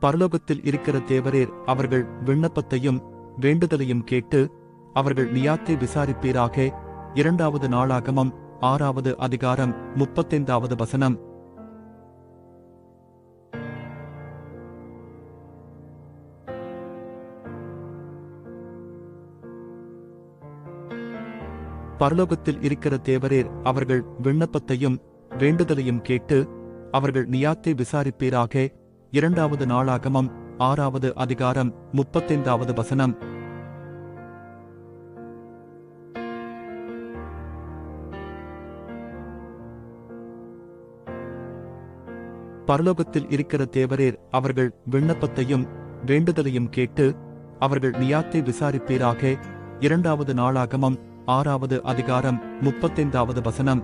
பரலோகத்தில் இருக்கிற தேவரீர் அவர்கள் விண்ணப்பத்தையும் வேண்டுதலையும் கேட்டு அவர்கள் நியாயத்தை விசாரிப்பீராக. 2வது நாளாகமம் 6வது அதிகாரம் 35வது வசனம். பரலோகத்தில் இருக்கிற தேவரீர் அவர்கள் விண்ணப்பத்தையும் வேண்டுதலையும் கேட்டு அவர்கள் நியாயத்தை விசாரிப்பீராக. 2வது நாளாகமம் 6வது அதிகாரம் 35வது வசனம். பரலோகத்தில் இருக்கிற தேவரீர் அவர்கள் விண்ணப்பத்தையும் வேண்டுதலையும் கேட்டு அவர்கள் நியாயத்தை விசாரிப்பீராக. 2வது நாளாகமம் 6வது அதிகாரம் 35வது வசனம்.